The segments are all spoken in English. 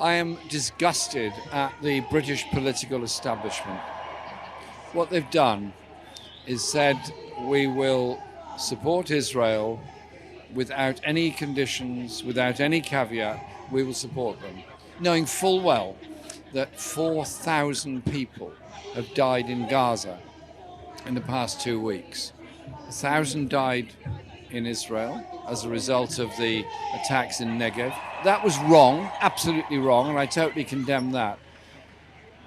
I am disgusted at the British political establishment. What they've done is said we will support Israel without any conditions, without any caveat, we will support them, knowing full well that 4,000 people have died in Gaza in the past 2 weeks. 1,000 died in Israel as a result of the attacks in Negev. That was wrong, absolutely wrong, and I totally condemn that.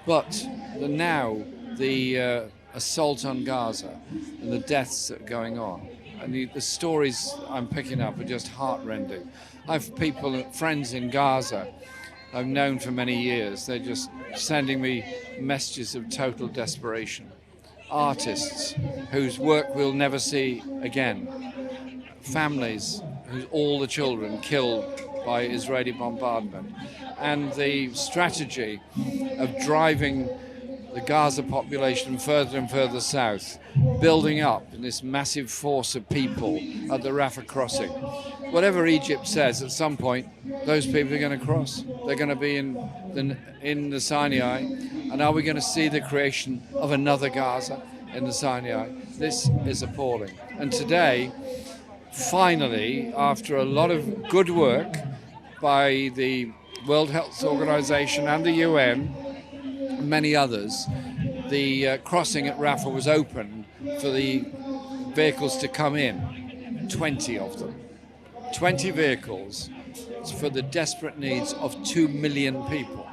But the assault on Gaza and the deaths that are going on, and the stories I'm picking up are just heartrending. I have friends in Gaza I've known for many years. They're just sending me messages of total desperation. Artists whose work we'll never see again. Families whose all the children killed by Israeli bombardment. And the strategy of driving the Gaza population further and further south, building up this massive force of people at the Rafah crossing. Whatever Egypt says, at some point, those people are going to cross. They're going to be in the Sinai. And are we going to see the creation of another Gaza in the Sinai? This is appalling. And today, finally, after a lot of good work by the World Health Organization and the UN, and many others, the crossing at Rafah was open for the vehicles to come in, 20 of them. 20 vehicles for the desperate needs of 2 million people.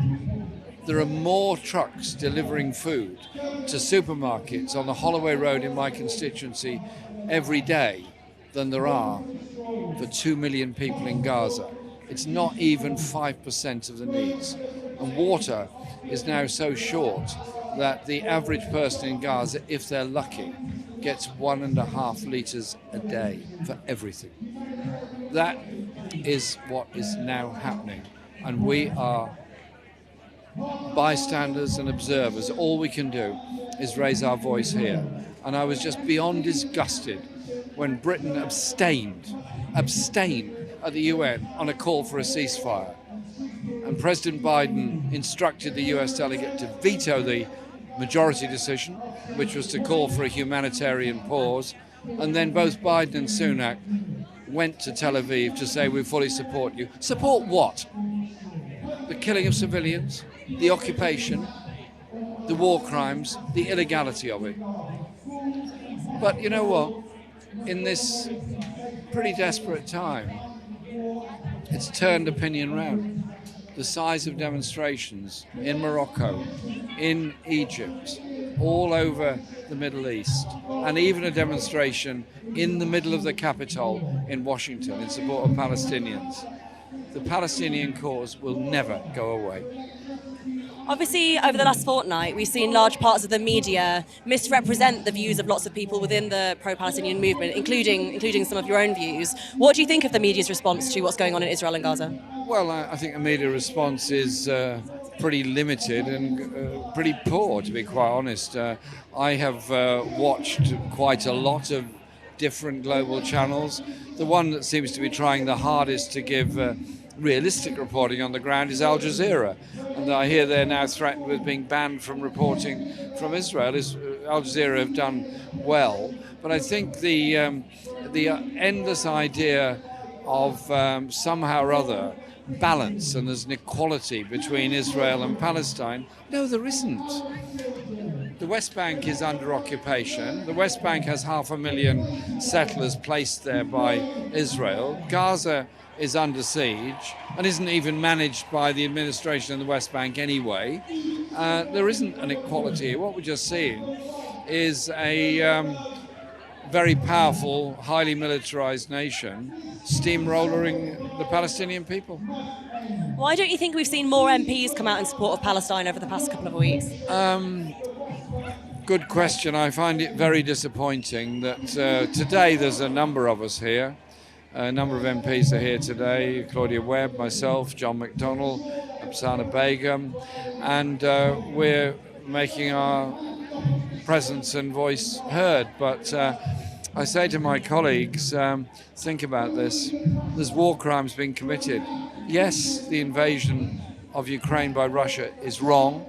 There are more trucks delivering food to supermarkets on the Holloway Road in my constituency every day than there are for 2 million people in Gaza. It's not even 5% of the needs. And water is now so short that the average person in Gaza, if they're lucky, gets 1.5 litres a day for everything. That is what is now happening. And we are bystanders and observers. All we can do is raise our voice here. And I was just beyond disgusted when Britain abstained at the UN on a call for a ceasefire. And President Biden instructed the US delegate to veto the majority decision, which was to call for a humanitarian pause. And then both Biden and Sunak went to Tel Aviv to say, we fully support you. Support what? The killing of civilians, the occupation, the war crimes, the illegality of it. But you know what? In this pretty desperate time, it's turned opinion round. The size of demonstrations in Morocco, in Egypt, all over the Middle East, and even a demonstration in the middle of the Capitol in Washington in support of Palestinians. The Palestinian cause will never go away. Obviously, over the last fortnight, we've seen large parts of the media misrepresent the views of lots of people within the pro-Palestinian movement, including some of your own views. What do you think of the media's response to what's going on in Israel and Gaza? Well, I think the media response is pretty limited and pretty poor, to be quite honest. I have watched quite a lot of different global channels. The one that seems to be trying the hardest to give realistic reporting on the ground is Al Jazeera, and I hear they're now threatened with being banned from reporting from Israel. Al Jazeera have done well, but I think the endless idea of somehow or other balance and there's an equality between Israel and Palestine, no, there isn't. The West Bank is under occupation. The West Bank has 500,000 settlers placed there by Israel. Gaza is under siege and isn't even managed by the administration in the West Bank anyway. There isn't an equality. What we're just seeing is a very powerful, highly militarized nation steamrollering the Palestinian people. Why don't you think we've seen more MPs come out in support of Palestine over the past couple of weeks? Good question. I find it very disappointing that today there's a number of us here. A number of MPs are here today, Claudia Webb, myself, John McDonnell, Absana Begum, and we're making our presence and voice heard. But I say to my colleagues, think about this. There's war crimes being committed. Yes, the invasion of Ukraine by Russia is wrong.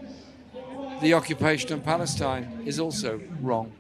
The occupation of Palestine is also wrong.